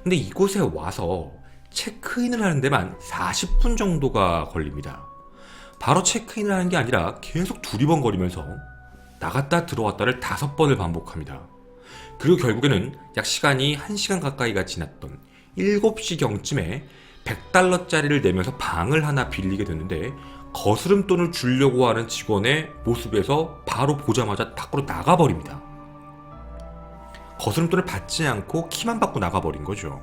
근데 이곳에 와서 체크인을 하는 데만 40분 정도가 걸립니다. 바로 체크인을 하는 게 아니라 계속 두리번거리면서 나갔다 들어왔다를 5번을 반복합니다. 그리고 결국에는 약 시간이 1시간 가까이가 지났던 7시경쯤에 $100짜리를 내면서 방을 하나 빌리게 됐는데 거스름돈을 주려고 하는 직원의 모습에서 바로 보자마자 밖으로 나가버립니다. 거스름돈을 받지 않고 키만 받고 나가버린 거죠.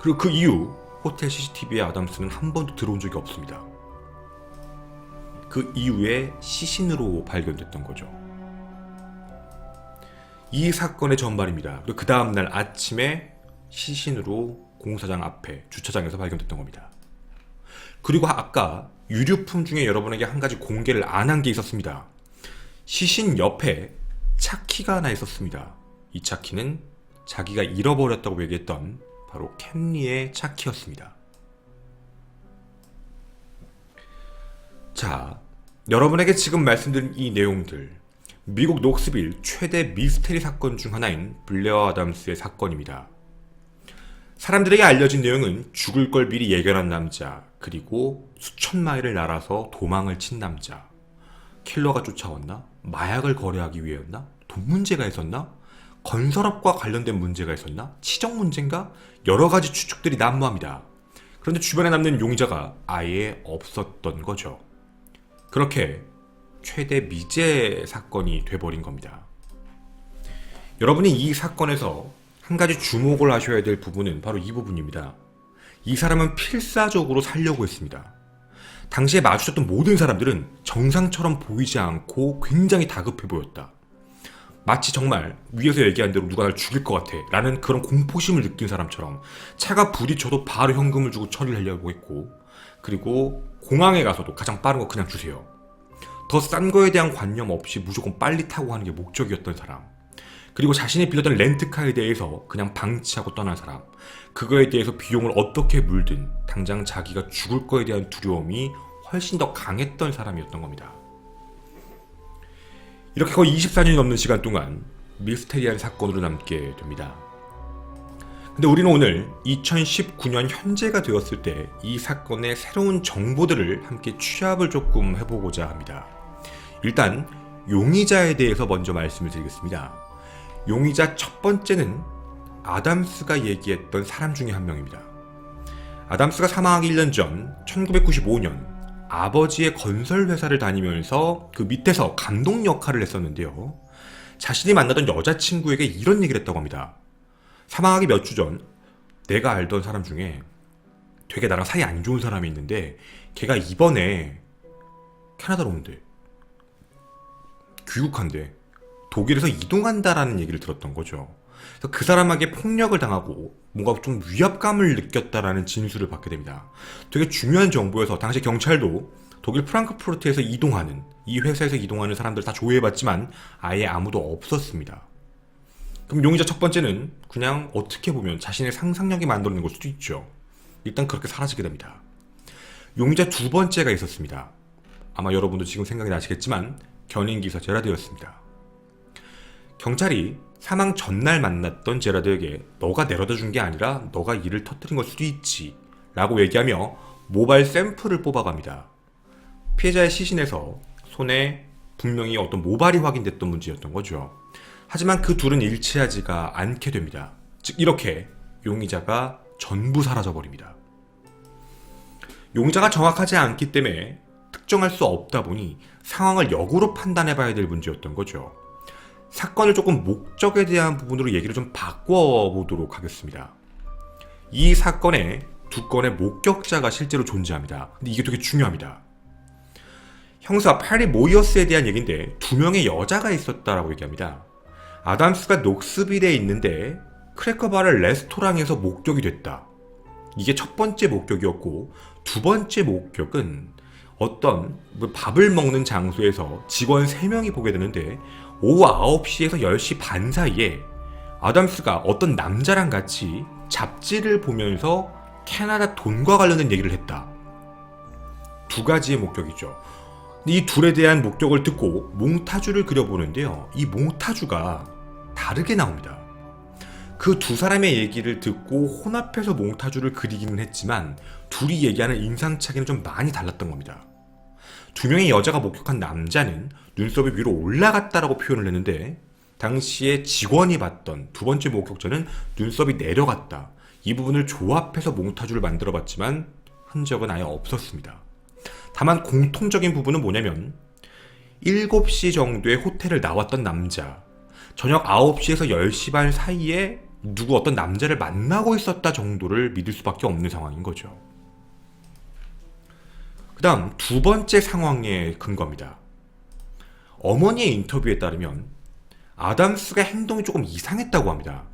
그리고 그 이후 호텔 CCTV에 아담스는 한 번도 들어온 적이 없습니다. 그 이후에 시신으로 발견됐던 거죠. 이 사건의 전말입니다. 그리고 그 다음날 아침에 시신으로 공사장 앞에 주차장에서 발견됐던 겁니다. 그리고 아까 유류품 중에 여러분에게 한 가지 공개를 안 한 게 있었습니다. 시신 옆에 차키가 하나 있었습니다. 이 차키는 자기가 잃어버렸다고 얘기했던 바로 캠리의 차키였습니다. 자, 여러분에게 지금 말씀드린 이 내용들, 미국 녹스빌 최대 미스테리 사건 중 하나인 블레어 아담스의 사건입니다. 사람들에게 알려진 내용은 죽을 걸 미리 예견한 남자, 그리고 수천 마일을 날아서 도망을 친 남자. 킬러가 쫓아왔나? 마약을 거래하기 위해였나? 돈 문제가 있었나? 건설업과 관련된 문제가 있었나? 치정 문제인가? 여러 가지 추측들이 난무합니다. 그런데 주변에 남는 용의자가 아예 없었던 거죠. 그렇게 최대 미제 사건이 돼버린 겁니다. 여러분이 이 사건에서 한 가지 주목을 하셔야 될 부분은 바로 이 부분입니다. 이 사람은 필사적으로 살려고 했습니다. 당시에 마주쳤던 모든 사람들은 정상처럼 보이지 않고 굉장히 다급해 보였다. 마치 정말 위에서 얘기한 대로 누가 날 죽일 것 같아 라는 그런 공포심을 느낀 사람처럼 차가 부딪혀도 바로 현금을 주고 처리를 하려고 했고, 그리고 공항에 가서도 가장 빠른 거 그냥 주세요. 더 싼 거에 대한 관념 없이 무조건 빨리 타고 가는 게 목적이었던 사람. 그리고 자신이 빌렸던 렌트카에 대해서 그냥 방치하고 떠난 사람. 그거에 대해서 비용을 어떻게 물든 당장 자기가 죽을 거에 대한 두려움이 훨씬 더 강했던 사람이었던 겁니다. 이렇게 거의 24년이 넘는 시간 동안 미스테리한 사건으로 남게 됩니다. 근데 우리는 오늘 2019년 현재가 되었을 때 이 사건의 새로운 정보들을 함께 취합을 조금 해보고자 합니다. 일단 용의자에 대해서 먼저 말씀을 드리겠습니다. 용의자 첫 번째는 아담스가 얘기했던 사람 중에 한 명입니다. 아담스가 사망하기 1년 전 1995년 아버지의 건설회사를 다니면서 그 밑에서 감독 역할을 했었는데요. 자신이 만나던 여자친구에게 이런 얘기를 했다고 합니다. 사망하기 몇 주 전 내가 알던 사람 중에 되게 나랑 사이 안 좋은 사람이 있는데 걔가 이번에 캐나다로 온대. 귀국한대. 독일에서 이동한다라는 얘기를 들었던 거죠. 그래서 그 사람에게 폭력을 당하고 뭔가 좀 위압감을 느꼈다라는 진술을 받게 됩니다. 되게 중요한 정보여서 당시 경찰도 독일 프랑크푸르트에서 이동하는, 이 회사에서 이동하는 사람들 다 조회해봤지만 아예 아무도 없었습니다. 그럼 용의자 첫 번째는 그냥 어떻게 보면 자신의 상상력이 만들어낸 걸 수도 있죠. 일단 그렇게 사라지게 됩니다. 용의자 두 번째가 있었습니다. 아마 여러분도 지금 생각이 나시겠지만 견인기사 제라드였습니다. 경찰이 사망 전날 만났던 제라드에게 너가 내려다 준 게 아니라 너가 일을 터뜨린 걸 수도 있지 라고 얘기하며 모바일 샘플을 뽑아갑니다. 피해자의 시신에서 손에 분명히 어떤 모발이 확인됐던 문제였던 거죠. 하지만 그 둘은 일치하지가 않게 됩니다. 즉 이렇게 용의자가 전부 사라져버립니다. 용의자가 정확하지 않기 때문에 특정할 수 없다 보니 상황을 역으로 판단해봐야 될 문제였던 거죠. 사건을 조금 목적에 대한 부분으로 얘기를 좀 바꿔보도록 하겠습니다. 이 사건에 두 건의 목격자가 실제로 존재합니다. 근데 이게 되게 중요합니다. 형사 파리 모이어스에 대한 얘기인데 두 명의 여자가 있었다라고 얘기합니다. 아담스가 녹스빌에 있는데 크래커바를 레스토랑에서 목격이 됐다. 이게 첫 번째 목격이었고 두 번째 목격은 어떤 밥을 먹는 장소에서 직원 3명이 보게 되는데 오후 9시에서 10시 반 사이에 아담스가 어떤 남자랑 같이 잡지를 보면서 캐나다 돈과 관련된 얘기를 했다. 두 가지의 목격이죠. 이 둘에 대한 목격을 듣고 몽타주를 그려보는데요. 이 몽타주가 다르게 나옵니다. 그 두 사람의 얘기를 듣고 혼합해서 몽타주를 그리기는 했지만 둘이 얘기하는 인상차이는 좀 많이 달랐던 겁니다. 두 명의 여자가 목격한 남자는 눈썹이 위로 올라갔다라고 표현을 했는데 당시에 직원이 봤던 두 번째 목격자는 눈썹이 내려갔다. 이 부분을 조합해서 몽타주를 만들어 봤지만 흔적은 아예 없었습니다. 다만 공통적인 부분은 뭐냐면 7시 정도에 호텔을 나왔던 남자, 저녁 9시에서 10시 반 사이에 누구 어떤 남자를 만나고 있었다 정도를 믿을 수밖에 없는 상황인 거죠. 그 다음 두 번째 상황의 근거입니다. 어머니의 인터뷰에 따르면 아담스가 행동이 조금 이상했다고 합니다.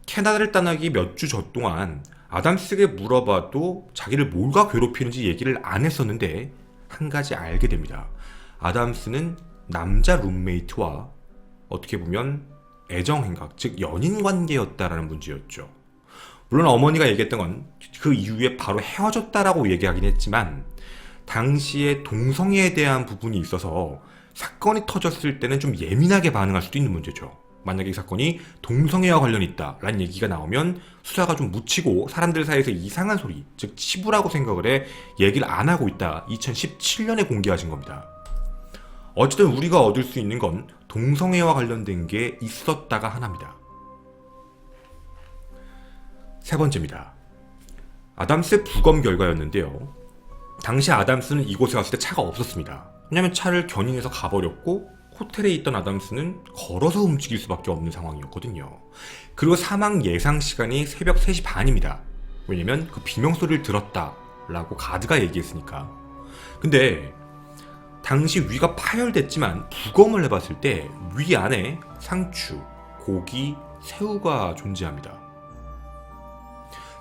캐나다를 떠나기 몇 주 전 동안 아담스에게 물어봐도 자기를 뭐가 괴롭히는지 얘기를 안 했었는데 한 가지 알게 됩니다. 아담스는 남자 룸메이트와 어떻게 보면 애정행각, 즉 연인관계였다라는 문제였죠. 물론 어머니가 얘기했던 건 그 이후에 바로 헤어졌다라고 얘기하긴 했지만 당시에 동성애에 대한 부분이 있어서 사건이 터졌을 때는 좀 예민하게 반응할 수도 있는 문제죠. 만약에 이 사건이 동성애와 관련이 있다라는 얘기가 나오면 수사가 좀 묻히고 사람들 사이에서 이상한 소리, 즉 치부라고 생각을 해 얘기를 안 하고 있다. 2017년에 공개하신 겁니다. 어쨌든 우리가 얻을 수 있는 건 동성애와 관련된 게 있었다가 하나입니다. 세 번째입니다. 아담스의 부검 결과였는데요. 당시 아담스는 이곳에 왔을 때 차가 없었습니다. 왜냐면 차를 견인해서 가버렸고 호텔에 있던 아담스는 걸어서 움직일 수밖에 없는 상황이었거든요. 그리고 사망 예상 시간이 새벽 3시 반입니다. 왜냐면 그 비명소리를 들었다라고 가드가 얘기했으니까. 근데 당시 위가 파열됐지만 부검을 해봤을 때 위 안에 상추, 고기, 새우가 존재합니다.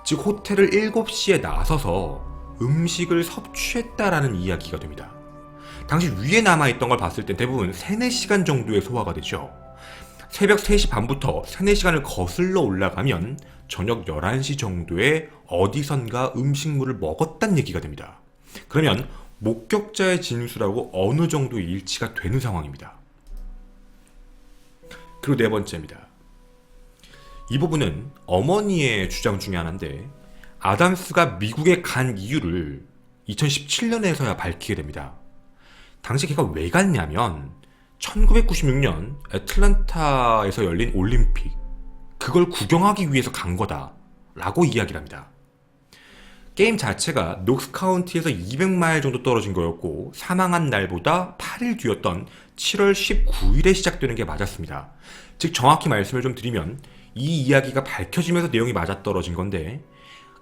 즉 호텔을 7시에 나서서 음식을 섭취했다라는 이야기가 됩니다. 당시 위에 남아있던 걸 봤을 땐 대부분 3, 4시간 정도의 소화가 되죠. 새벽 3시 반부터 3, 4시간을 거슬러 올라가면 저녁 11시 정도에 어디선가 음식물을 먹었다는 얘기가 됩니다. 그러면 목격자의 진술하고 어느 정도 일치가 되는 상황입니다. 그리고 네 번째입니다. 이 부분은 어머니의 주장 중에 하나인데 아담스가 미국에 간 이유를 2017년에서야 밝히게 됩니다. 당시 걔가 왜 갔냐면 1996년 애틀랜타에서 열린 올림픽 그걸 구경하기 위해서 간 거다 라고 이야기를 합니다. 게임 자체가 녹스 카운티에서 200마일 정도 떨어진 거였고 사망한 날보다 8일 뒤였던 7월 19일에 시작되는 게 맞았습니다. 즉 정확히 말씀을 좀 드리면 이 이야기가 밝혀지면서 내용이 맞아떨어진 건데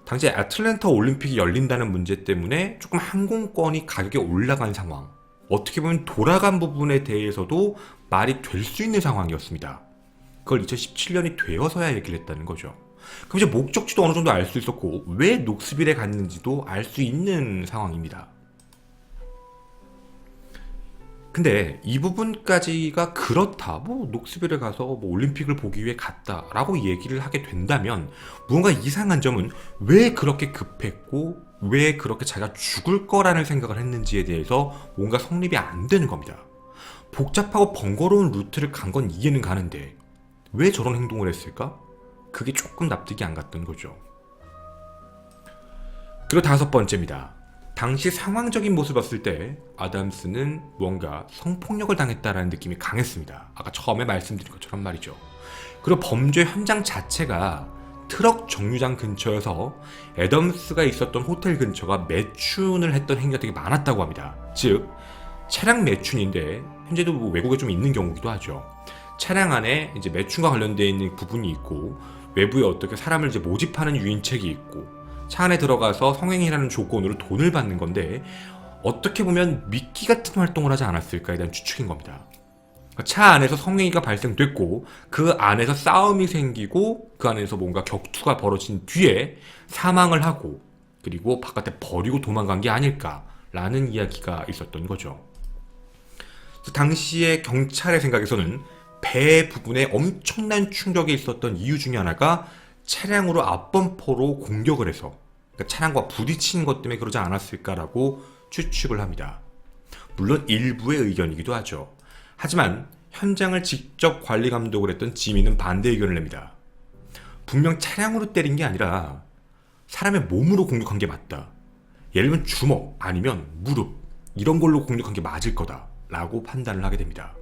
당시 애틀랜타 올림픽이 열린다는 문제 때문에 조금 항공권이 가격이 올라간 상황, 어떻게 보면 돌아간 부분에 대해서도 말이 될 수 있는 상황이었습니다. 그걸 2017년이 되어서야 얘기를 했다는 거죠. 그럼 이제 목적지도 어느 정도 알 수 있었고 왜 녹스빌에 갔는지도 알 수 있는 상황입니다. 근데 이 부분까지가 그렇다, 녹스빌에 가서 올림픽을 보기 위해 갔다 라고 얘기를 하게 된다면 무언가 이상한 점은 왜 그렇게 급했고 왜 그렇게 자기가 죽을 거라는 생각을 했는지에 대해서 뭔가 성립이 안 되는 겁니다. 복잡하고 번거로운 루트를 간 건 이해는 가는데 왜 저런 행동을 했을까? 그게 조금 납득이 안 갔던 거죠. 그리고 다섯 번째입니다. 당시 상황적인 모습을 봤을 때 아담스는 뭔가 성폭력을 당했다라는 느낌이 강했습니다. 아까 처음에 말씀드린 것처럼 말이죠. 그리고 범죄 현장 자체가 트럭 정류장 근처여서 애덤스가 있었던 호텔 근처가 매춘을 했던 행위가 되게 많았다고 합니다. 즉 차량 매춘인데 현재도 외국에 좀 있는 경우기도 하죠. 차량 안에 이제 매춘과 관련되어 있는 부분이 있고 외부에 어떻게 사람을 이제 모집하는 유인책이 있고 차 안에 들어가서 성행위라는 조건으로 돈을 받는 건데 어떻게 보면 미끼 같은 활동을 하지 않았을까에 대한 추측인 겁니다. 차 안에서 성행위가 발생됐고 그 안에서 싸움이 생기고 그 안에서 뭔가 격투가 벌어진 뒤에 사망을 하고 그리고 바깥에 버리고 도망간 게 아닐까라는 이야기가 있었던 거죠. 당시에 경찰의 생각에서는 배 부분에 엄청난 충격이 있었던 이유 중에 하나가 차량으로 앞범퍼로 공격을 해서 그러니까 차량과 부딪힌 것 때문에 그러지 않았을까라고 추측을 합니다. 물론 일부의 의견이기도 하죠. 하지만 현장을 직접 관리 감독을 했던 지민은 반대 의견을 냅니다. 분명 차량으로 때린 게 아니라 사람의 몸으로 공격한 게 맞다. 예를 들면 주먹 아니면 무릎 이런 걸로 공격한 게 맞을 거다라고 판단을 하게 됩니다.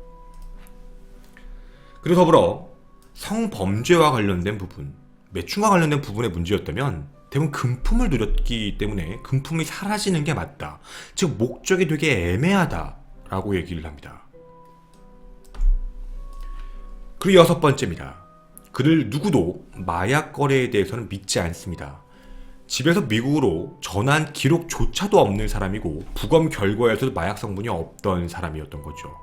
그리고 더불어 성범죄와 관련된 부분, 매춘과 관련된 부분의 문제였다면 대부분 금품을 누렸기 때문에 금품이 사라지는 게 맞다. 즉 목적이 되게 애매하다라고 얘기를 합니다. 그리고 여섯 번째입니다. 그를 누구도 마약 거래에 대해서는 믿지 않습니다. 집에서 미국으로 전환 기록조차도 없는 사람이고 부검 결과에서도 마약 성분이 없던 사람이었던 거죠.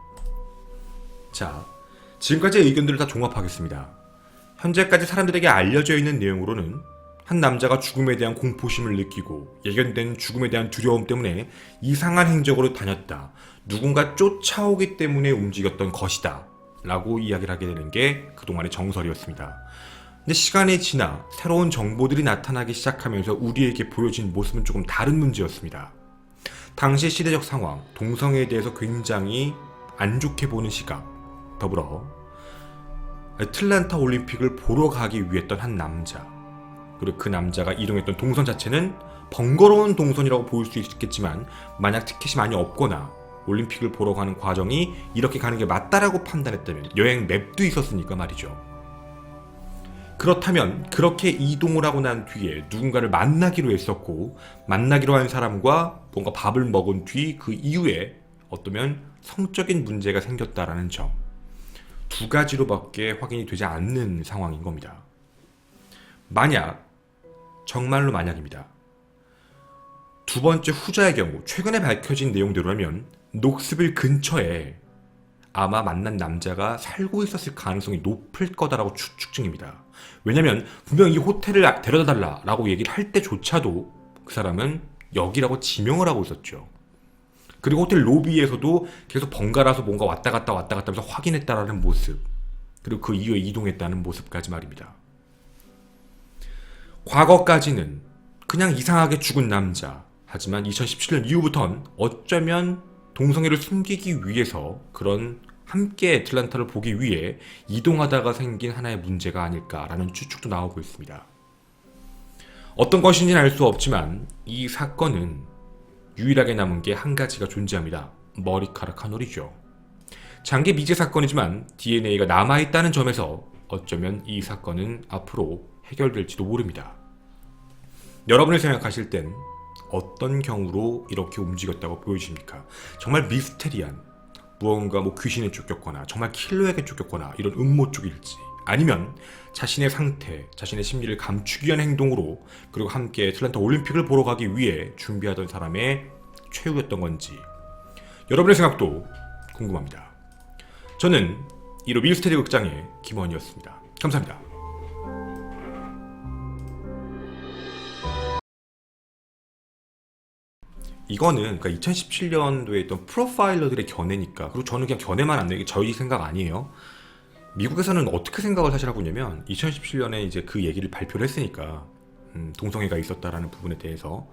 자, 지금까지의 의견들을 다 종합하겠습니다. 현재까지 사람들에게 알려져 있는 내용으로는 한 남자가 죽음에 대한 공포심을 느끼고 예견된 죽음에 대한 두려움 때문에 이상한 행적으로 다녔다. 누군가 쫓아오기 때문에 움직였던 것이다. 라고 이야기를 하게 되는 게 그동안의 정설이었습니다. 근데 시간이 지나 새로운 정보들이 나타나기 시작하면서 우리에게 보여진 모습은 조금 다른 문제였습니다. 당시 시대적 상황, 동성애에 대해서 굉장히 안 좋게 보는 시각, 더불어 애틀랜타 올림픽을 보러 가기 위했던 한 남자, 그리고 그 남자가 이동했던 동선 자체는 번거로운 동선이라고 보일 수 있겠지만 만약 티켓이 많이 없거나 올림픽을 보러 가는 과정이 이렇게 가는 게 맞다라고 판단했다면 여행 맵도 있었으니까 말이죠. 그렇다면 그렇게 이동을 하고 난 뒤에 누군가를 만나기로 했었고 만나기로 한 사람과 뭔가 밥을 먹은 뒤 그 이후에 어쩌면 성적인 문제가 생겼다라는 점, 두 가지로밖에 확인이 되지 않는 상황인 겁니다. 만약, 정말로 만약입니다. 두 번째 후자의 경우 최근에 밝혀진 내용대로라면 녹스빌 근처에 아마 만난 남자가 살고 있었을 가능성이 높을 거다라고 추측 중입니다. 왜냐면 분명 이 호텔을 데려다 달라라고 얘기를 할 때조차도 그 사람은 여기라고 지명을 하고 있었죠. 그리고 호텔 로비에서도 계속 번갈아서 뭔가 왔다 갔다 하면서 확인했다라는 모습, 그리고 그 이후에 이동했다는 모습까지 말입니다. 과거까지는 그냥 이상하게 죽은 남자, 하지만 2017년 이후부턴 어쩌면 동성애를 숨기기 위해서 그런 함께 애틀란타를 보기 위해 이동하다가 생긴 하나의 문제가 아닐까라는 추측도 나오고 있습니다. 어떤 것인지는 알 수 없지만 이 사건은 유일하게 남은 게 한 가지가 존재합니다. 머리카락 한 올이죠. 장기 미제 사건이지만 DNA가 남아있다는 점에서 어쩌면 이 사건은 앞으로 해결될지도 모릅니다. 여러분이 생각하실 땐 어떤 경우로 이렇게 움직였다고 보여집니까? 정말 미스테리한 무언가 귀신에 쫓겼거나 정말 킬러에게 쫓겼거나 이런 음모 쪽일지, 아니면 자신의 상태, 자신의 심리를 감추기 위한 행동으로 그리고 함께 애틀랜타 올림픽을 보러 가기 위해 준비하던 사람의 최후였던 건지 여러분의 생각도 궁금합니다. 저는 1호 미스테리 극장의 김원희였습니다. 감사합니다. 이거는 그러니까 2017년도에 있던 프로파일러들의 견해니까, 그리고 저는 그냥 견해만 안 내게 저희 생각 아니에요. 미국에서는 어떻게 생각을 사실 하고 있냐면 2017년에 이제 그 얘기를 발표를 했으니까 동성애가 있었다라는 부분에 대해서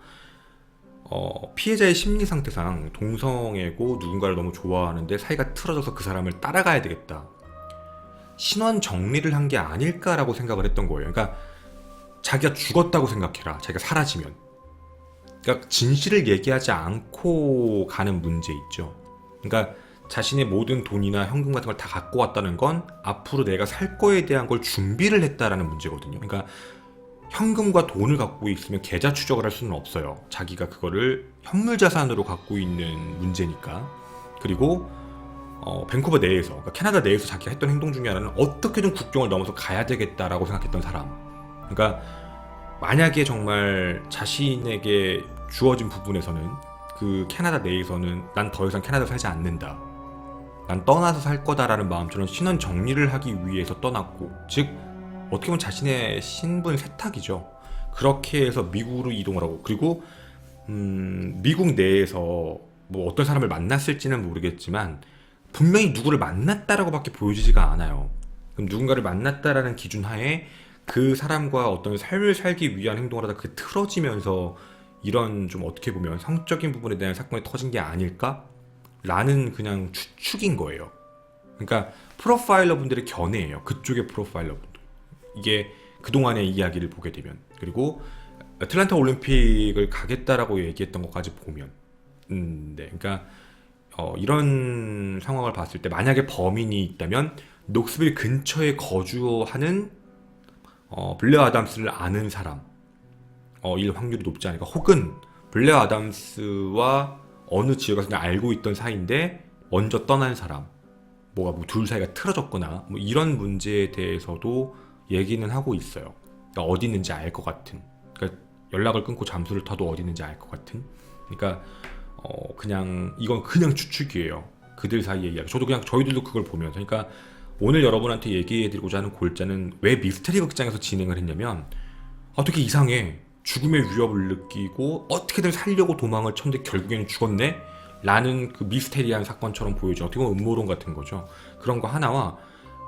피해자의 심리 상태상 동성애고 누군가를 너무 좋아하는데 사이가 틀어져서 그 사람을 따라가야 되겠다, 신원 정리를 한 게 아닐까라고 생각을 했던 거예요. 그러니까 자기가 죽었다고 생각해라, 자기가 사라지면. 그러니까 진실을 얘기하지 않고 가는 문제 있죠. 그러니까 자신의 모든 돈이나 현금 같은 걸 다 갖고 왔다는 건 앞으로 내가 살 거에 대한 걸 준비를 했다라는 문제거든요. 그러니까 현금과 돈을 갖고 있으면 계좌 추적을 할 수는 없어요. 자기가 그거를 현물 자산으로 갖고 있는 문제니까. 그리고 밴쿠버 내에서, 그러니까 캐나다 내에서 자기가 했던 행동 중에 하나는 어떻게든 국경을 넘어서 가야 되겠다라고 생각했던 사람. 그러니까 만약에 정말 자신에게 주어진 부분에서는 그 캐나다 내에서는 난 더 이상 캐나다 살지 않는다, 난 떠나서 살 거다라는 마음처럼 신원 정리를 하기 위해서 떠났고, 즉 어떻게 보면 자신의 신분 세탁이죠. 그렇게 해서 미국으로 이동을 하고, 그리고 미국 내에서 어떤 사람을 만났을지는 모르겠지만 분명히 누구를 만났다라고 밖에 보여지지가 않아요. 그럼 누군가를 만났다라는 기준 하에 그 사람과 어떤 삶을 살기 위한 행동을 하다 그 틀어지면서 이런 좀 어떻게 보면 성적인 부분에 대한 사건이 터진 게 아닐까? 라는 그냥 추측인 거예요. 그러니까 프로파일러 분들의 견해예요. 그쪽의 프로파일러 분들. 이게 그동안의 이야기를 보게 되면, 그리고 애틀랜타 올림픽을 가겠다라고 얘기했던 것까지 보면, 네, 그러니까 이런 상황을 봤을 때 만약에 범인이 있다면 녹스빌 근처에 거주하는 블레어 아담스를 아는 사람, 일 확률이 높지 않을까. 혹은 블레어 아담스와 어느 지역에서 그냥 알고 있던 사이인데 먼저 떠난 사람, 둘 사이가 틀어졌거나 이런 문제에 대해서도 얘기는 하고 있어요. 그러니까 어디 있는지 알 것 같은, 그러니까 연락을 끊고 잠수를 타도 어디 있는지 알 것 같은. 그러니까 그냥 이건 그냥 추측이에요. 그들 사이의 이야기. 저도 그냥 저희들도 그걸 보면서, 그러니까 오늘 여러분한테 얘기해드리고자 하는 골자는 왜 미스테리 극장에서 진행을 했냐면, 되게 이상해. 죽음의 위협을 느끼고 어떻게든 살려고 도망을 쳤는데 결국에는 죽었네? 라는 그 미스테리한 사건처럼 보여져. 어떻게 보면 음모론 같은 거죠. 그런 거 하나와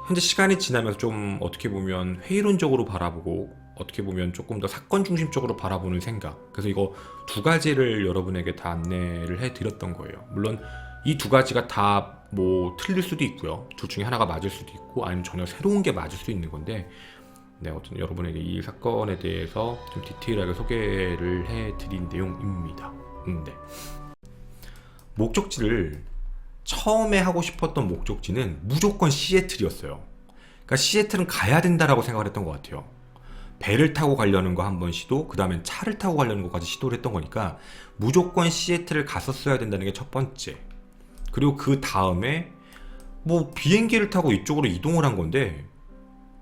현재 시간이 지나면서 좀 어떻게 보면 회의론적으로 바라보고 어떻게 보면 조금 더 사건 중심적으로 바라보는 생각. 그래서 이거 두 가지를 여러분에게 다 안내를 해드렸던 거예요. 물론 이 두 가지가 다 틀릴 수도 있고요. 둘 중에 하나가 맞을 수도 있고 아니면 전혀 새로운 게 맞을 수도 있는 건데, 네, 어쨌든 여러분에게 이 사건에 대해서 좀 디테일하게 소개를 해드린 내용입니다. 네. 목적지를 처음에 하고 싶었던 목적지는 무조건 시애틀이었어요. 그러니까 시애틀은 가야 된다라고 생각을 했던 것 같아요. 배를 타고 가려는 거 한 번 시도, 그 다음엔 차를 타고 가려는 것까지 시도를 했던 거니까 무조건 시애틀을 갔었어야 된다는 게 첫 번째. 그리고 그 다음에 비행기를 타고 이쪽으로 이동을 한 건데,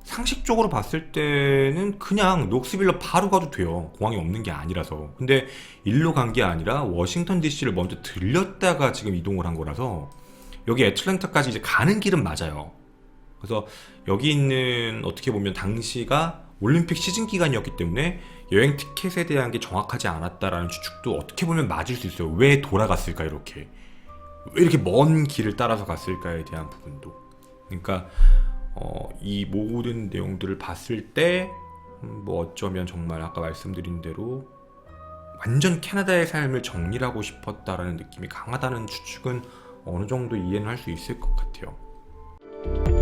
상식적으로 봤을 때는 그냥 녹스빌로 바로 가도 돼요. 공항이 없는 게 아니라서. 근데 일로 간 게 아니라 워싱턴 DC를 먼저 들렸다가 지금 이동을 한 거라서 여기 애틀랜타까지 이제 가는 길은 맞아요. 그래서 여기 있는 어떻게 보면 당시가 올림픽 시즌 기간이었기 때문에 여행 티켓에 대한 게 정확하지 않았다라는 추측도 어떻게 보면 맞을 수 있어요. 왜 돌아갔을까, 이렇게. 왜 이렇게 먼 길을 따라서 갔을까에 대한 부분도. 그러니까 이 모든 내용들을 봤을 때 어쩌면 정말 아까 말씀드린 대로 완전 캐나다의 삶을 정리하고 싶었다라는 느낌이 강하다는 추측은 어느 정도 이해는 할 수 있을 것 같아요.